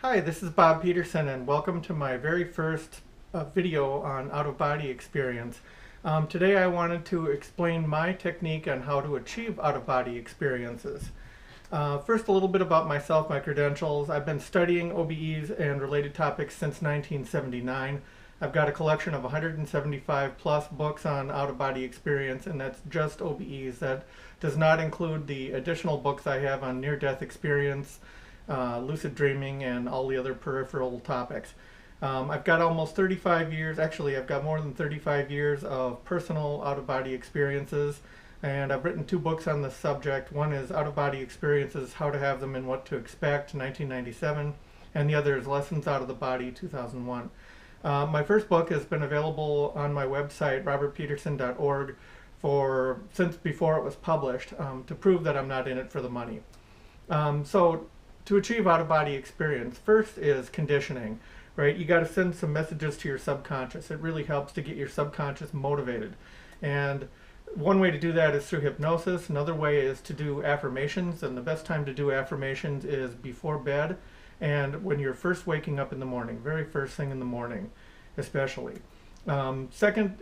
Hi, this is Bob Peterson and welcome to my very first video on out-of-body experience. Today I wanted to explain my technique on how to achieve out-of-body experiences. First, a little bit about myself, my credentials. I've been studying OBEs and related topics since 1979. I've got a collection of 175 plus books on out-of-body experience, and that's just OBEs. That does not include the additional books I have on near-death experience, lucid dreaming, and all the other peripheral topics. I've got almost 35 years, actually I've got more than 35 years of personal out-of-body experiences, and I've written two books on the subject. One is Out-of-Body Experiences, How to Have Them and What to Expect, 1997, and the other is Lessons Out of the Body, 2001. My first book has been available on my website, robertpeterson.org, since before it was published, to prove that I'm not in it for the money. So to achieve out-of-body experience, first is conditioning, right? You got to send some messages to your subconscious. It really helps to get your subconscious motivated. And one way to do that is through hypnosis. Another way is to do affirmations, and the best time to do affirmations is before bed and when you're first waking up in the morning, very first thing in the morning especially. Second,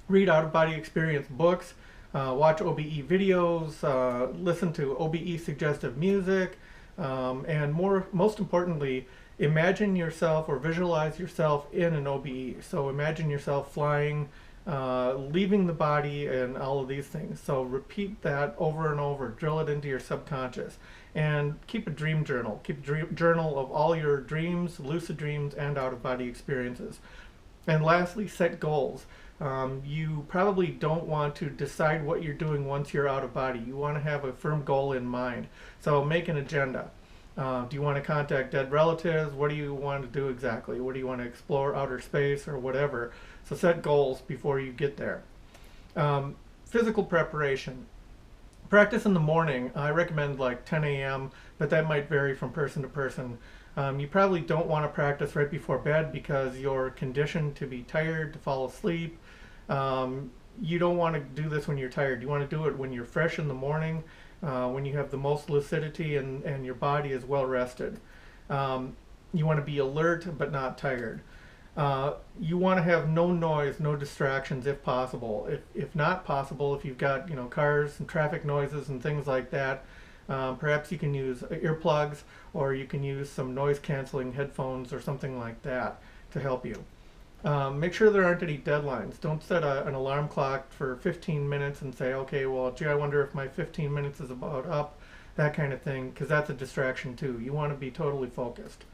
read out-of-body experience books, watch OBE videos, listen to OBE suggestive music, and most importantly, imagine yourself or visualize yourself in an OBE. So imagine yourself flying, leaving the body, and all of these things. So repeat that over and over, drill it into your subconscious, and keep a dream journal. Keep a journal of all your dreams, lucid dreams, and out-of-body experiences. And lastly, set goals. You probably don't want to decide what you're doing once you're out of body. You want to have a firm goal in mind. So make an agenda. Do you want to contact dead relatives? What do you want to do exactly? What do you want to explore, outer space or whatever? So set goals before you get there. Physical preparation. Practice in the morning. I recommend like 10 a.m., but that might vary from person to person. You probably don't want to practice right before bed because you're conditioned to be tired, to fall asleep. You don't want to do this when you're tired. You want to do it when you're fresh in the morning, when you have the most lucidity and your body is well rested. You want to be alert but not tired. You want to have no noise, no distractions if possible. If not possible, if you've got cars and traffic noises and things like that, perhaps you can use earplugs, or you can use some noise canceling headphones or something like that to help you. Make sure there aren't any deadlines. Don't set an alarm clock for 15 minutes and say, okay, well, gee, I wonder if my 15 minutes is about up, that kind of thing, because that's a distraction too. You want to be totally focused.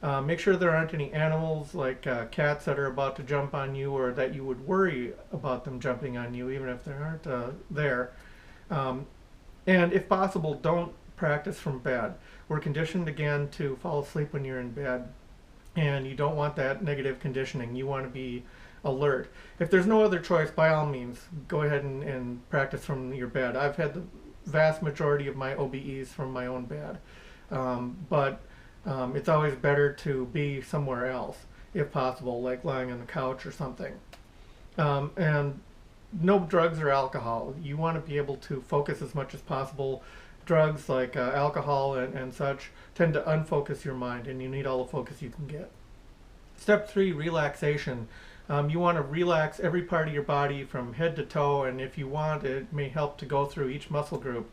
Make sure there aren't any animals like cats that are about to jump on you, or that you would worry about them jumping on you even if they aren't there. And if possible, don't practice from bed. We're conditioned again to fall asleep when you're in bed, and you don't want that negative conditioning. You want to be alert. If there's no other choice, by all means, go ahead and practice from your bed. I've had the vast majority of my OBEs from my own bed, but it's always better to be somewhere else, if possible, like lying on the couch or something. And no drugs or alcohol. You want to be able to focus as much as possible. Drugs like alcohol and such tend to unfocus your mind, and you need all the focus you can get. Step 3, relaxation. You want to relax every part of your body from head to toe, and if you want, it may help to go through each muscle group.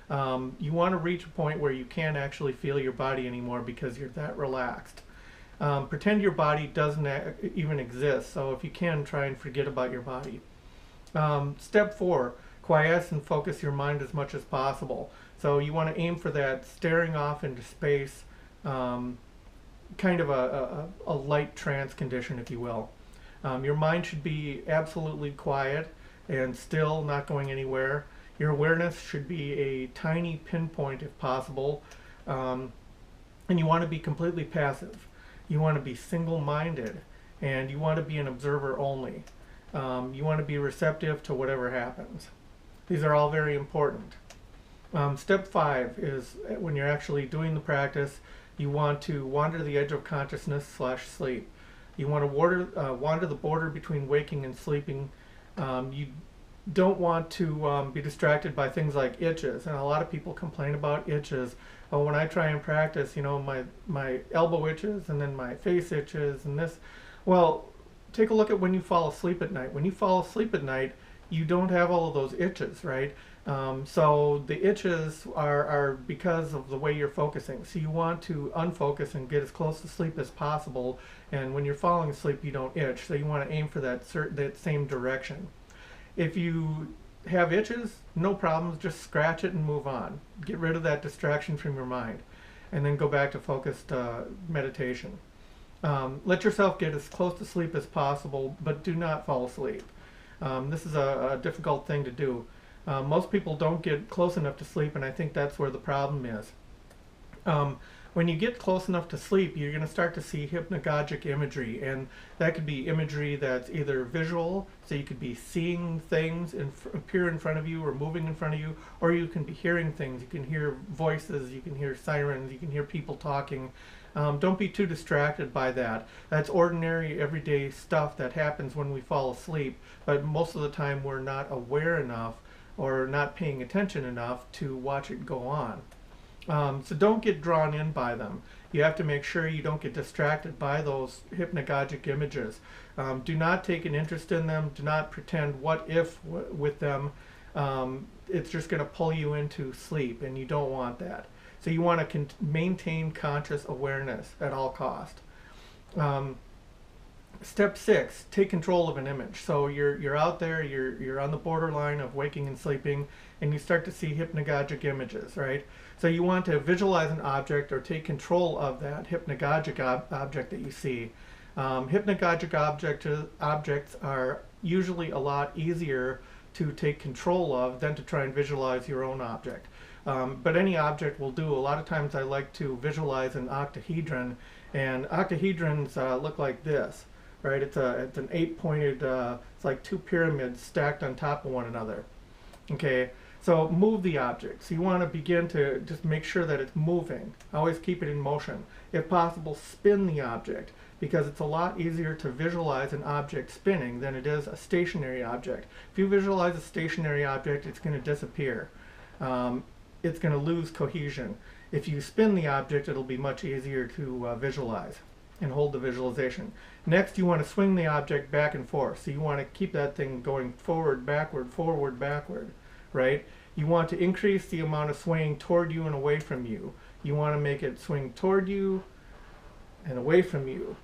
You want to reach a point where you can't actually feel your body anymore because you're that relaxed. Pretend your body doesn't even exist, so if you can, try and forget about your body. Step 4, quiesce and focus your mind as much as possible. So you want to aim for that staring off into space, kind of a light trance condition, if you will. Your mind should be absolutely quiet and still, not going anywhere. Your awareness should be a tiny pinpoint if possible, and you want to be completely passive. You want to be single-minded, and you want to be an observer only. You want to be receptive to whatever happens. These are all very important. Step 5 is when you're actually doing the practice, you want to wander the edge of consciousness / sleep. You want to wander the border between waking and sleeping. You don't want to be distracted by things like itches, and a lot of people complain about itches, Oh, when I try and practice, you know, my elbow itches and then my face itches and this. Well, take a look at when you fall asleep at night. When you fall asleep at night, you don't have all of those itches, right? So the itches are because of the way you're focusing. So you want to unfocus and get as close to sleep as possible. And when you're falling asleep, you don't itch. So you want to aim for that same direction. If you have itches, no problems. Just scratch it and move on. Get rid of that distraction from your mind, and then go back to focused meditation. Let yourself get as close to sleep as possible, but do not fall asleep. This is a difficult thing to do. Most people don't get close enough to sleep, and I think that's where the problem is. When you get close enough to sleep, you're going to start to see hypnagogic imagery, and that could be imagery that's either visual, so you could be seeing things appear in front of you or moving in front of you, or you can be hearing things. You can hear voices, you can hear sirens, you can hear people talking. Don't be too distracted by that. That's ordinary, everyday stuff that happens when we fall asleep, but most of the time we're not aware enough or not paying attention enough to watch it go on. So don't get drawn in by them. You have to make sure you don't get distracted by those hypnagogic images. Do not take an interest in them. Do not pretend what if with them. It's just going to pull you into sleep, and you don't want that. So you want to maintain conscious awareness at all cost. Step 6, take control of an image. So you're out there, you're on the borderline of waking and sleeping, and you start to see hypnagogic images, right? So you want to visualize an object or take control of that hypnagogic object that you see. Hypnagogic objects are usually a lot easier to take control of than to try and visualize your own object. But any object will do. A lot of times I like to visualize an octahedron, and octahedrons look like this. Right, it's an 8-pointed. It's like 2 pyramids stacked on top of one another. Okay, so move the object. So you want to begin to just make sure that it's moving. Always keep it in motion. If possible, spin the object, because it's a lot easier to visualize an object spinning than it is a stationary object. If you visualize a stationary object, it's going to disappear. It's going to lose cohesion. If you spin the object, it'll be much easier to visualize and hold the visualization. Next, you want to swing the object back and forth. So you want to keep that thing going forward, backward, right? You want to increase the amount of swaying toward you and away from you. You want to make it swing toward you and away from you.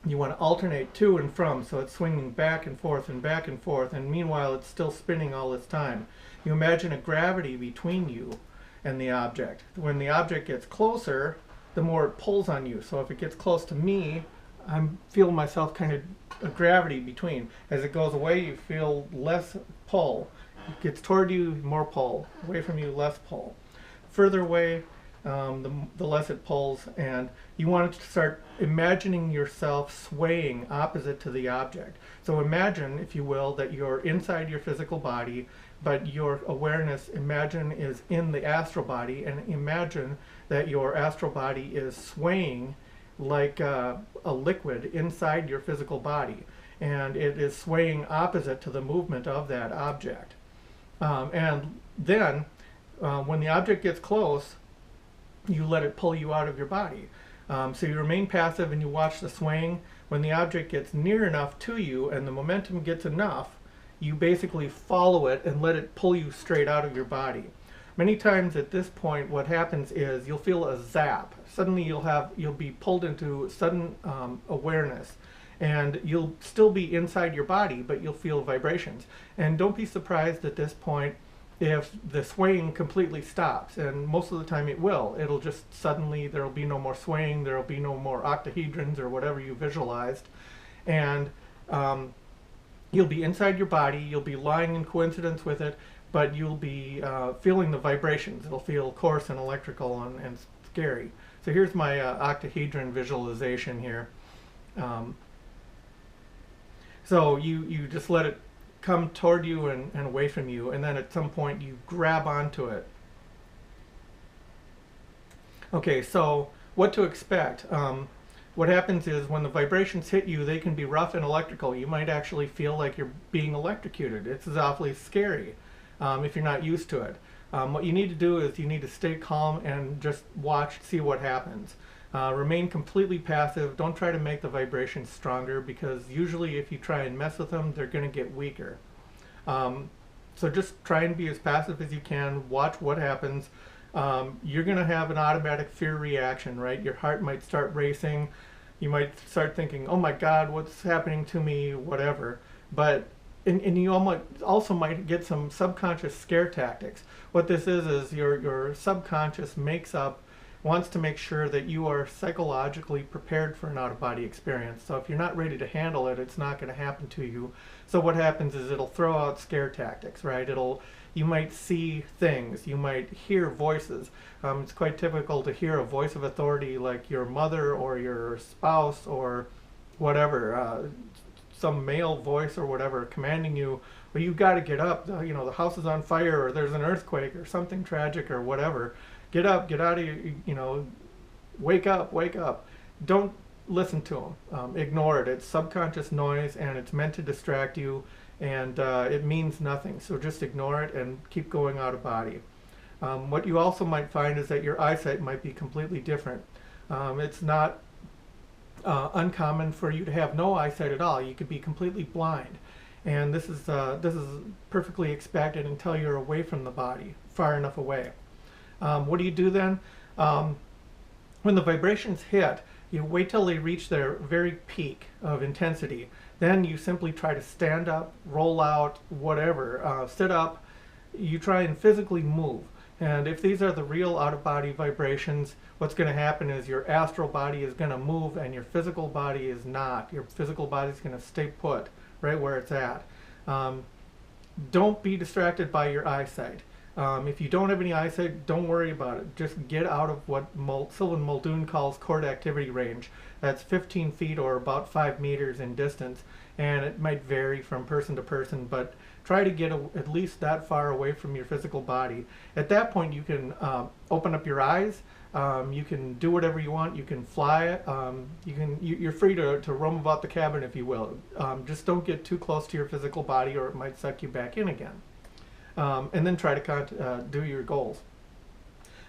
You want to alternate to and from, so it's swinging back and forth, and meanwhile it's still spinning all this time. You imagine a gravity between you and the object. When the object gets closer, the more it pulls on you. So if it gets close to me, I'm feeling myself kind of a gravity between. As it goes away, you feel less pull. It gets toward you, more pull. Away from you, less pull. Further away, the less it pulls. And you want to start imagining yourself swaying opposite to the object. So imagine, if you will, that you're inside your physical body, but your awareness, imagine, is in the astral body, and imagine that your astral body is swaying like a liquid inside your physical body, and it is swaying opposite to the movement of that object. And then when the object gets close, you let it pull you out of your body. So you remain passive and you watch the swaying. When the object gets near enough to you and the momentum gets enough, you basically follow it and let it pull you straight out of your body. Many times at this point, what happens is you'll feel a zap. Suddenly you'll be pulled into sudden awareness, and you'll still be inside your body, but you'll feel vibrations. And don't be surprised at this point if the swaying completely stops, and most of the time it will. It'll just suddenly, there'll be no more swaying, there'll be no more octahedrons or whatever you visualized, and you'll be inside your body, you'll be lying in coincidence with it, but you'll be feeling the vibrations. It'll feel coarse and electrical and scary. So here's my octahedron visualization here. So you just let it come toward you and away from you, and then at some point you grab onto it. Okay, so what to expect? What happens is when the vibrations hit you, they can be rough and electrical. You might actually feel like you're being electrocuted. It's awfully scary if you're not used to it. What you need to do is you need to stay calm and just watch, see what happens. Remain completely passive. Don't try to make the vibrations stronger, because usually if you try and mess with them, they're going to get weaker. So just try and be as passive as you can. Watch what happens. You're going to have an automatic fear reaction, right? Your heart might start racing. You might start thinking, oh my God, what's happening to me, whatever. But and you also might get some subconscious scare tactics. What this is your subconscious wants to make sure that you are psychologically prepared for an out-of-body experience. So if you're not ready to handle it, it's not going to happen to you. So what happens is it'll throw out scare tactics, right? You might see things, you might hear voices. It's quite typical to hear a voice of authority like your mother or your spouse or whatever, some male voice or whatever commanding you, well, you got to get up, the house is on fire, or there's an earthquake or something tragic or whatever. Get up, get out of your, wake up, wake up. Don't listen to them. Ignore it. It's subconscious noise, and it's meant to distract you, and it means nothing. So just ignore it and keep going out of body. What you also might find is that your eyesight might be completely different. It's not uncommon for you to have no eyesight at all. You could be completely blind, and this is perfectly expected until you're away from the body, far enough away. What do you do then? When the vibrations hit, you wait till they reach their very peak of intensity. Then you simply try to stand up, roll out, whatever, sit up. You try and physically move. And if these are the real out-of-body vibrations, what's going to happen is your astral body is going to move and your physical body is not. Your physical body is going to stay put right where it's at. Don't be distracted by your eyesight. If you don't have any eyesight, don't worry about it. Just get out of what Sylvan Muldoon calls court activity range. That's 15 feet or about 5 meters in distance, and it might vary from person to person, but try to get at least that far away from your physical body. At that point, you can open up your eyes. You can do whatever you want. You can fly. You're free to roam about the cabin, if you will. Just don't get too close to your physical body, or it might suck you back in again. And then try to do your goals.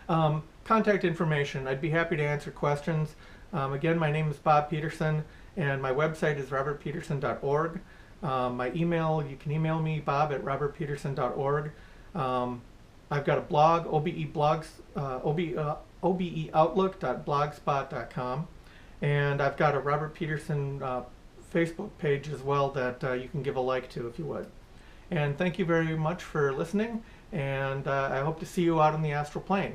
Contact information. I'd be happy to answer questions. Again, my name is Bob Peterson, and my website is robertpeterson.org. My email, you can email me, bob@robertpeterson.org. I've got a blog, obeoutlook.blogspot.com, and I've got a Robert Peterson Facebook page as well that you can give a like to if you would. And thank you very much for listening, and I hope to see you out on the astral plane.